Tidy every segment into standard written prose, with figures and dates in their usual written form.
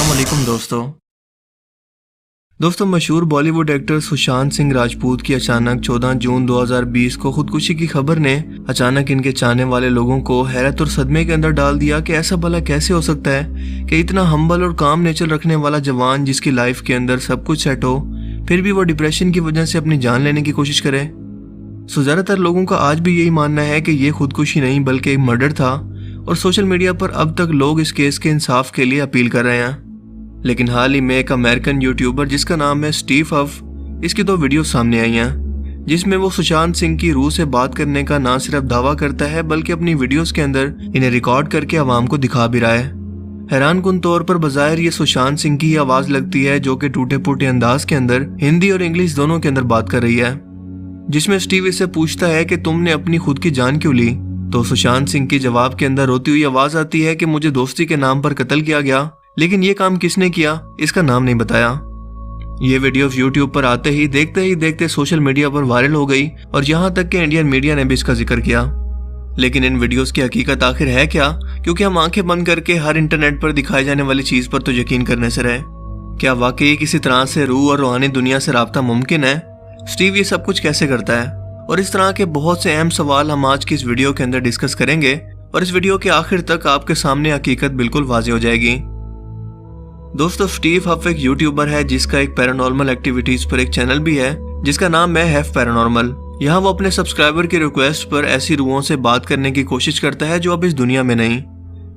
अस्सलाम वालेकुम दोस्तों मशहूर बॉलीवुड एक्टर सुशांत सिंह राजपूत की अचानक 14 जून 2020 को खुदकुशी की खबर ने अचानक इनके चाहने वाले लोगों को हैरत और सदमे के अंदर डाल दिया कि ऐसा भला कैसे हो सकता है कि इतना हम्बल और काम नेचर रखने वाला जवान जिसकी लाइफ के अंदर सब कुछ सेट हो फिर भी वो डिप्रेशन की वजह से अपनी जान लेने की कोशिश करे। सो ज़्यादातर लोगों का आज भी यही मानना है कि ये खुदकुशी नहीं बल्कि एक मर्डर था और सोशल मीडिया पर अब तक लोग इस केस के इंसाफ के लिए अपील कर रहे हैं। लेकिन हाल ही में एक अमेरिकन यूट्यूबर जिसका नाम है स्टीव हफ, इसकी 2 वीडियो सामने आई हैं जिसमें वो सुशांत सिंह की रूह से बात करने का ना सिर्फ दावा करता है बल्कि अपनी वीडियोस के अंदर इन्हें रिकॉर्ड करके आवाम को दिखा भी रहा है। हैरानकुन तौर पर बज़ाहिर ये सुशांत सिंह की आवाज लगती है जो कि टूटे फूटे अंदाज के अंदर हिंदी और इंग्लिश दोनों के अंदर बात कर रही है, जिसमें स्टीव इससे पूछता है कि तुमने अपनी खुद की जान क्यों ली। तो सुशांत सिंह की जवाब के अंदर रोती हुई आवाज आती है कि मुझे दोस्ती के नाम पर कत्ल किया गया, लेकिन ये काम किसने किया इसका नाम नहीं बताया। ये वीडियो यूट्यूब पर आते ही देखते सोशल मीडिया पर वायरल हो गई और यहाँ तक कि इंडियन मीडिया ने भी इसका जिक्र किया। लेकिन इन वीडियोस की हकीकत आखिर है क्या, क्योंकि हम आंखें बंद करके हर इंटरनेट पर दिखाई जाने वाली चीज पर तो यकीन करने से रहे। क्या वाकई किसी तरह से रूह और रूहानी दुनिया से राब्ता मुमकिन है? स्टीव ये सब कुछ कैसे करता है? और इस तरह के बहुत से अहम सवाल हम आज की इस वीडियो के अंदर डिस्कस करेंगे और इस वीडियो के आखिर तक आपके सामने हकीकत बिल्कुल वाज़ेह हो जाएगी। दोस्तों स्टीव हफ एक यूट्यूबर है जिसका एक पैरानॉर्मल एक्टिविटीज पर एक चैनल भी है जिसका नाम है हैफ पैरानॉर्मल। यहाँ वो अपने सब्सक्राइबर की रिक्वेस्ट पर ऐसी रूहों से बात करने की कोशिश करता है जो अब इस दुनिया में नहीं,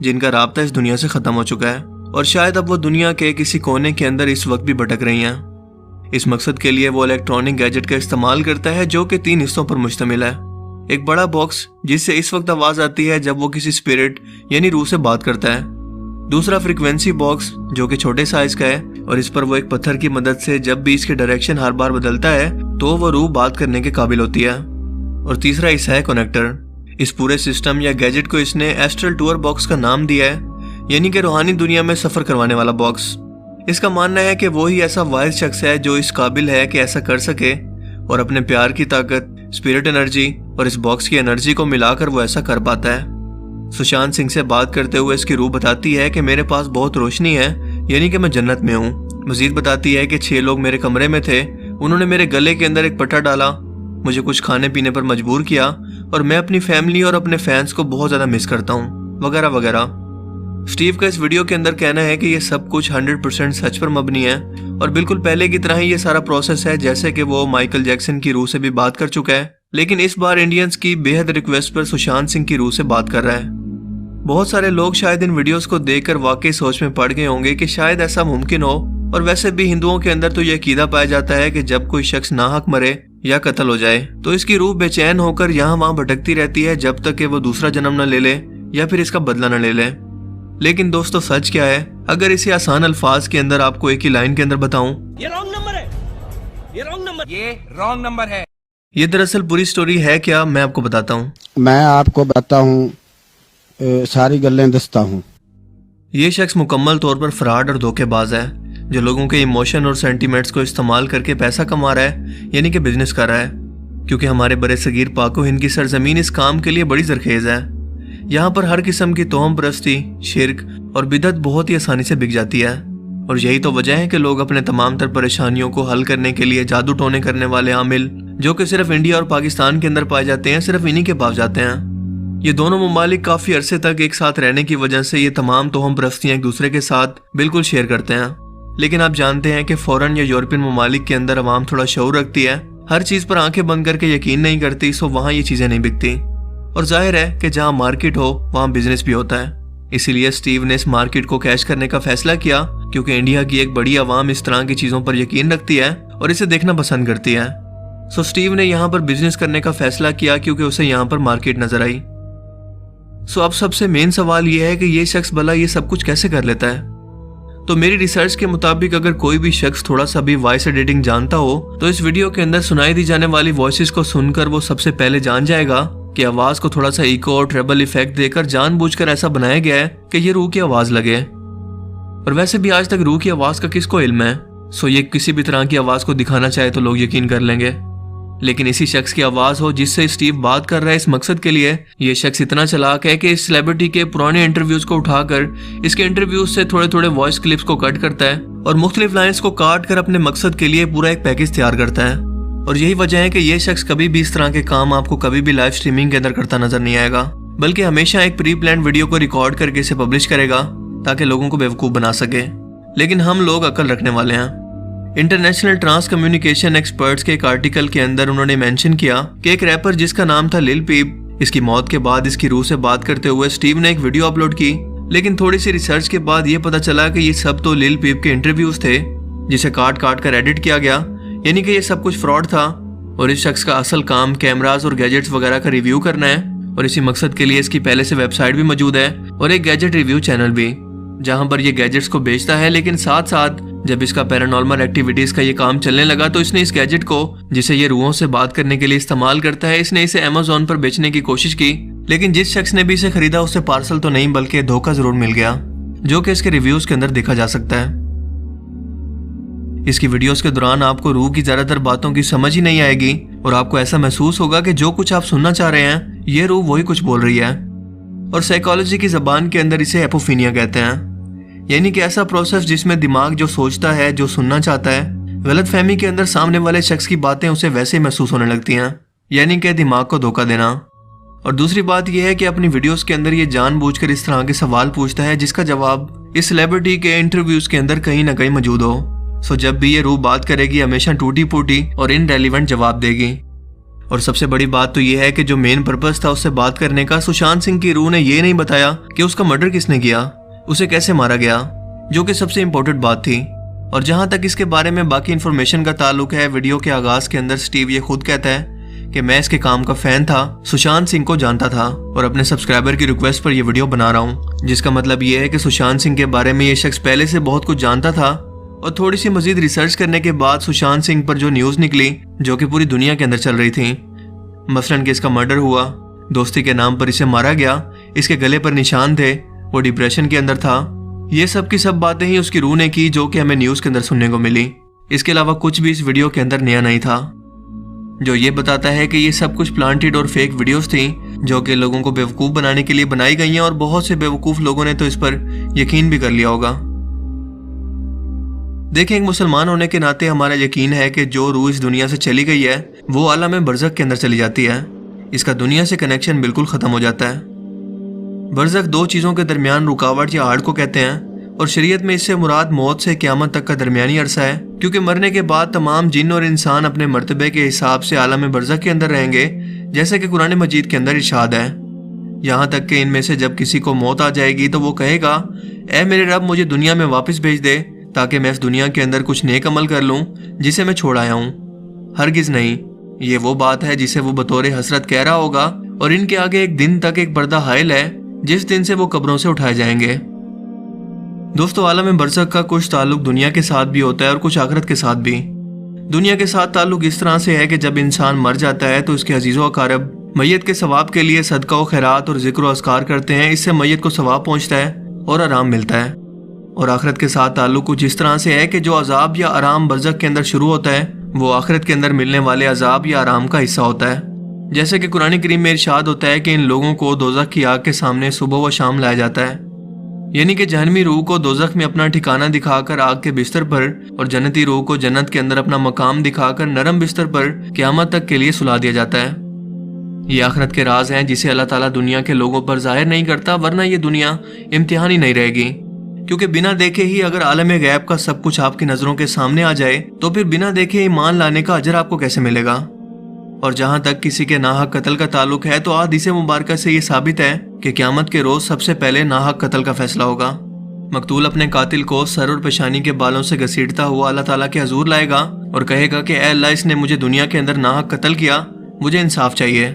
जिनका राब्ता इस दुनिया से खत्म हो चुका है और शायद अब वो दुनिया के किसी कोने के अंदर इस वक्त भी भटक रही हैं। इस मकसद के लिए वो इलेक्ट्रॉनिक गैजेट का इस्तेमाल करता है जो कि 3 हिस्सों पर मुश्तमिल है। एक बड़ा बॉक्स जिससे इस वक्त आवाज आती है जब वो किसी स्पिरिट यानी रूह से बात करता है। दूसरा फ्रीक्वेंसी बॉक्स जो कि छोटे साइज का है और इस पर वो एक पत्थर की मदद से जब भी इसके डायरेक्शन हर बार बदलता है तो वो रूह बात करने के काबिल होती है। और तीसरा हिस्सा है कनेक्टर। इस पूरे सिस्टम या गैजेट को इसने एस्ट्रल टूर बॉक्स का नाम दिया है, यानी कि रूहानी दुनिया में सफर करवाने वाला बॉक्स। इसका मानना है कि वो ही ऐसा वाहिद शख्स है जो इस काबिल है कि ऐसा कर सके और अपने प्यार की ताकत, स्पिरिट एनर्जी और इस बॉक्स की एनर्जी को मिलाकर वो ऐसा कर पाता है। सुशांत सिंह से बात करते हुए इसकी रूह बताती है कि मेरे पास बहुत रोशनी है, यानी कि मैं जन्नत में हूँ। मजीद बताती है कि 6 लोग मेरे कमरे में थे, उन्होंने मेरे गले के अंदर एक पट्टा डाला, मुझे कुछ खाने पीने पर मजबूर किया और मैं अपनी फैमिली और अपने फैंस को बहुत ज़्यादा मिस करता हूँ, वगैरह वगैरह। स्टीव का इस वीडियो के अंदर कहना है कि ये सब कुछ 100% सच पर मबनी है और बिल्कुल पहले की तरह ही ये सारा प्रोसेस है जैसे कि वो माइकल जैक्सन की रूह से भी बात कर चुका है, लेकिन इस बार इंडियंस की बेहद रिक्वेस्ट पर सुशांत सिंह की रूह से बात कर रहा है। बहुत सारे लोग शायद इन वीडियोस को देखकर वाकई सोच में पड़ गए होंगे कि शायद ऐसा मुमकिन हो, और वैसे भी हिंदुओं के अंदर तो यह अकीदा पाया जाता है कि जब कोई शख्स नाहक मरे या कत्ल हो जाए तो इसकी रूह बेचैन होकर यहाँ वहाँ भटकती रहती है जब तक कि वो दूसरा जन्म न ले ले या फिर इसका बदला न ले ले। लेकिन दोस्तों सच क्या है? अगर इसे आसान अल्फाज के अंदर आपको एक ही लाइन के अंदर बताऊं, ये रॉन्ग नंबर है, ये रॉन्ग नंबर है। ये दरअसल पूरी स्टोरी है क्या, मैं आपको बताता हूँ। मैं आपको बताता हूँ, सारी गल्लें दस्ता हूँ। ये शख्स मुकम्मल तौर पर फ्रॉड और धोखेबाज है जो लोगों के इमोशन और सेंटीमेंट्स को इस्तेमाल करके पैसा कमा रहा है, यानी कि बिजनेस कर रहा है। क्योंकि हमारे बड़े सगीर पाको हिंद की सरजमीन इस काम के लिए बड़ी जरखेज है। यहाँ पर हर किस्म की तोहम परस्ती, शिर्क और बिदअत बहुत ही आसानी से बिक जाती है और यही तो वजह है कि लोग अपने तमाम तर परेशानियों को हल करने के लिए जादू टोने करने वाले आमिल जो कि सिर्फ इंडिया और पाकिस्तान के अंदर पाए जाते हैं, सिर्फ इन्हीं के पास जाते हैं। ये दोनों ममालिक काफी अरसे तक एक साथ रहने की वजह से ये तमाम तोहम परस्तियां एक दूसरे के साथ बिल्कुल शेयर करते हैं। लेकिन आप जानते हैं कि फॉरेन या यूरोपियन ममालिक के अंदर अवाम थोड़ा शऊर रखती है, हर चीज पर आंखें बंद करके यकीन नहीं करती, सो वहाँ ये चीजें नहीं बिकती। और जाहिर है कि जहाँ मार्केट हो वहाँ बिजनेस भी होता है। इसीलिए स्टीव ने इस मार्केट को कैश करने का फैसला किया, क्योंकि इंडिया की एक बड़ी आवाम इस तरह की चीजों पर यकीन रखती है और इसे देखना पसंद करती है। सो स्टीव ने यहाँ पर बिजनेस करने का फैसला किया क्योंकि उसे यहाँ पर मार्केट नजर आई। सो अब सबसे मेन सवाल यह है कि ये शख्स भला ये सब कुछ कैसे कर लेता है? तो मेरी रिसर्च के मुताबिक अगर कोई भी शख्स थोड़ा सा भी वॉइस एडिटिंग जानता हो तो इस वीडियो के अंदर सुनाई दी जाने वाली वॉइसेस को सुनकर वो सबसे पहले जान जाएगा कि आवाज को थोड़ा सा इको और ट्रेबल इफेक्ट देकर जानबूझकर ऐसा बनाया गया है कि ये रूह की आवाज लगे। और वैसे भी आज तक रूह की आवाज का किसको इल्म है? सो ये किसी भी तरह की आवाज को दिखाना चाहे तो लोग यकीन कर लेंगे। लेकिन इसी शख्स की आवाज हो जिससे स्टीव बात कर रहा है इस मकसद के लिए। ये शख्स इतना चालाक है कि इस सेलिब्रिटी के पुराने इंटरव्यूज को उठाकर इसके इंटरव्यूज से थोड़े थोड़े वॉइस क्लिप्स को कट करता है और मुख्तलिफ लाइन्स को काट कर अपने मकसद के लिए पूरा एक पैकेज तैयार करता है। और यही वजह है कि ये शख्स कभी भी इस तरह के काम आपको कभी भी लाइव स्ट्रीमिंग के अंदर करता नजर नहीं आएगा, बल्कि हमेशा एक प्री प्लान वीडियो को रिकॉर्ड करके इसे पब्लिश करेगा ताकि लोगों को बेवकूफ बना सके। लेकिन हम लोग अकल रखने वाले हैं। इंटरनेशनल ट्रांस कम्युनिकेशन एक्सपर्ट्स के एक आर्टिकल के अंदर उन्होंने मेंशन किया कि एक रैपर जिसका नाम था लिल पीप, इसकी मौत के बाद इसकी रूह से बात करते हुए स्टीव ने एक वीडियो अपलोड की। लेकिन थोड़ी सी रिसर्च के बाद ये पता चला कि ये सब तो लिल पीप के इंटरव्यूज थे जिसे काट काट कर एडिट किया गया, यानी कि ये सब कुछ फ्रॉड था। और इस शख्स का असल काम कैमरास और गैजेट्स वगैरह का रिव्यू करना है और इसी मकसद के लिए इसकी पहले से वेबसाइट भी मौजूद है और एक गैजेट रिव्यू चैनल भी, जहां पर ये गैजेट्स को बेचता है। लेकिन साथ साथ जब इसका पैरानॉर्मल एक्टिविटीज का ये काम चलने लगा तो इसने इस गैजेट को, जिसे ये रूहों से बात करने के लिए इस्तेमाल करता है, इसने इसे अमेज़न पर बेचने की कोशिश की। लेकिन जिस शख्स ने भी इसे खरीदा उसे पार्सल तो नहीं बल्कि धोखा जरूर मिल गया, जो कि इसके रिव्यूज के अंदर देखा जा सकता है। इसकी वीडियोस के दौरान आपको रूह की ज्यादातर बातों की समझ ही नहीं आएगी और आपको ऐसा महसूस होगा कि जो कुछ आप सुनना चाह रहे हैं ये रूह वही कुछ बोल रही है। और साइकोलॉजी की जबान के अंदर इसे एपोफीनिया कहते हैं, यानी कि ऐसा प्रोसेस जिसमें दिमाग जो सोचता है, जो सुनना चाहता है, गलतफहमी के अंदर सामने वाले शख्स की बातें उसे वैसे ही महसूस होने लगती हैं, यानी कि दिमाग को धोखा देना। और दूसरी बात यह है कि अपनी वीडियोस के अंदर ये जानबूझकर इस तरह के सवाल पूछता है जिसका जवाब इस सेलिब्रिटी के इंटरव्यूज के अंदर कहीं ना कहीं मौजूद हो। सो जब भी ये रूह बात करेगी हमेशा टूटी फूटी और इनरेलेवेंट जवाब देगी। और सबसे बड़ी बात तो ये है कि जो मेन पर्पस था उससे बात करने का, सुशांत सिंह की रूह ने ये नहीं बताया कि उसका मर्डर किसने किया, उसे कैसे मारा गया, जो कि सबसे इम्पोर्टेंट बात थी। और जहां तक इसके बारे में बाकी इन्फॉर्मेशन का ताल्लुक है, वीडियो के आगाज के अंदर स्टीव ये खुद कहता है कि मैं इसके काम का फैन था, सुशांत सिंह को जानता था और अपने सब्सक्राइबर की रिक्वेस्ट पर यह वीडियो बना रहा हूँ। जिसका मतलब ये है कि सुशांत सिंह के बारे में ये शख्स पहले से बहुत कुछ जानता था। और थोड़ी सी मजीद रिसर्च करने के बाद सुशांत सिंह पर जो न्यूज निकली, जो कि पूरी दुनिया के अंदर चल रही थी, मसलन कि इसका मर्डर हुआ, दोस्ती के नाम पर इसे मारा गया, इसके गले पर निशान थे, वो डिप्रेशन के अंदर था, ये सब की सब बातें ही उसकी रूह ने की जो कि हमें न्यूज के अंदर सुनने को मिली। इसके अलावा कुछ भी इस वीडियो के अंदर नया नहीं था, जो ये बताता है कि ये सब कुछ प्लांटेड और फेक वीडियोस थी जो कि लोगों को बेवकूफ बनाने के लिए बनाई गई हैं। और बहुत से बेवकूफ लोगों ने तो इस पर यकीन भी कर लिया होगा। देखें, एक मुसलमान होने के नाते हमारा यकीन है कि जो रूह इस दुनिया से चली गई है वो आलम बरज़ख के अंदर चली जाती है, इसका दुनिया से कनेक्शन बिल्कुल खत्म हो जाता है। बरज़ख दो चीज़ों के दरमियान रुकावट या आड़ को कहते हैं और शरीयत में इससे मुराद मौत से क़यामत तक का दरमियानी अरसा है, क्योंकि मरने के बाद तमाम जिन और इंसान अपने मर्तबे के हिसाब से आलम बरज़ख के अंदर रहेंगे, जैसे कि कुरान मजीद के अंदर इरशाद है। यहाँ तक कि इनमें से जब किसी को मौत आ जाएगी तो वो कहेगा, ऐ मेरे रब मुझे दुनिया में वापस भेज दे ताकि मैं इस दुनिया के अंदर कुछ नेक अमल कर लूँ जिसे मैं छोड़ आया हूँ। हरगिज़ नहीं, ये वो बात है जिसे वो बतौर हसरत कह रहा होगा। और इनके आगे एक दिन तक एक पर्दा हायल है जिस दिन से वो कब्रों से उठाए जाएंगे। दोस्तों, आलम बरज़ख का कुछ ताल्लुक दुनिया के साथ भी होता है और कुछ आखिरत के साथ भी। दुनिया के साथ ताल्लुक इस तरह से है कि जब इंसान मर जाता है तो उसके अजीज़ो अकारब मैयत के सवाब के लिए सदका व खैरात और जिक्र व अस्कार करते हैं। इससे मैयत को सवाब पहुँचता है और आराम मिलता है। और आखिरत के साथ ताल्लुक कुछ इस तरह से है कि जो अजाब या आराम बरज़ख के अंदर शुरू होता है वो आखिरत के अंदर मिलने वाले अजाब या आराम का हिस्सा होता है। जैसे कि कुरान करीम में इरशाद होता है कि इन लोगों को दोज़ख की आग के सामने सुबह व शाम लाया जाता है, यानी कि जहन्नमी रूह को दोज़ख में अपना ठिकाना दिखाकर आग के बिस्तर पर और जन्नती रूह को जन्नत के अंदर अपना मकाम दिखाकर नरम बिस्तर पर क़यामत तक के लिए सुला दिया जाता है। ये आखिरत के राज हैं जिसे अल्लाह ताला दुनिया के लोगों पर जाहिर नहीं करता, वरना ये दुनिया इम्तिहान ही नहीं रहेगी। क्योंकि बिना देखे ही अगर आलम गैब का सब कुछ आपकी नजरों के सामने आ जाए तो फिर बिना देखे ईमान लाने का अजर आपको कैसे मिलेगा। और जहां तक किसी के नाहक कत्ल का ताल्लुक है तो हदीस मुबारक से ये साबित है कि क़यामत के रोज सबसे पहले नाहक कत्ल का फैसला होगा। मकतूल अपने कातिल को सर और पेशानी के बालों से घसीटता हुआ अल्लाह ताला के हजूर लाएगा और कहेगा कि ऐ अल्लाह, इसने मुझे दुनिया के अंदर नाहक कत्ल किया, मुझे इंसाफ चाहिए।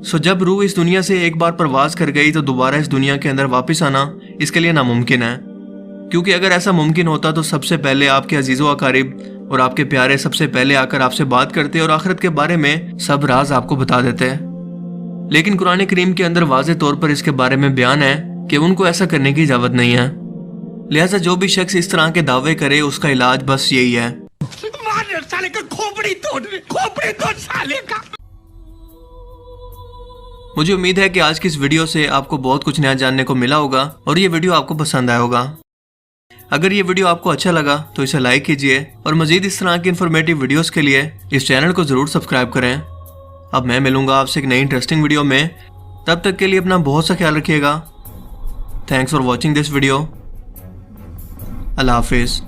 सो जब रूह इस दुनिया से एक बार प्रवास कर गई तो दोबारा इस दुनिया के अंदर वापस आना इसके लिए नामुमकिन है। क्योंकि अगर ऐसा मुमकिन होता तो सबसे पहले आपके अजीज़ो अकारिब और आपके प्यारे सबसे पहले आकर आपसे बात करते और आखिरत के बारे में सब राज आपको बता देते हैं। लेकिन कुरान करीम के अंदर वाज़े तौर पर इसके बारे में बयान है कि उनको ऐसा करने की इजाज़त नहीं है। लिहाजा जो भी शख्स इस तरह के दावे करे उसका इलाज बस यही है। साले का खोपड़ी तोड़ साले का। मुझे उम्मीद है कि आज की इस वीडियो से आपको बहुत कुछ नया जानने को मिला होगा और ये वीडियो आपको पसंद आया होगा। अगर ये वीडियो आपको अच्छा लगा तो इसे लाइक कीजिए और मजीद इस तरह की इन्फॉर्मेटिव वीडियोस के लिए इस चैनल को जरूर सब्सक्राइब करें। अब मैं मिलूंगा आपसे एक नई इंटरेस्टिंग वीडियो में। तब तक के लिए अपना बहुत सा ख्याल रखिएगा। Thanks for watching this video. अल्लाह हाफिज़।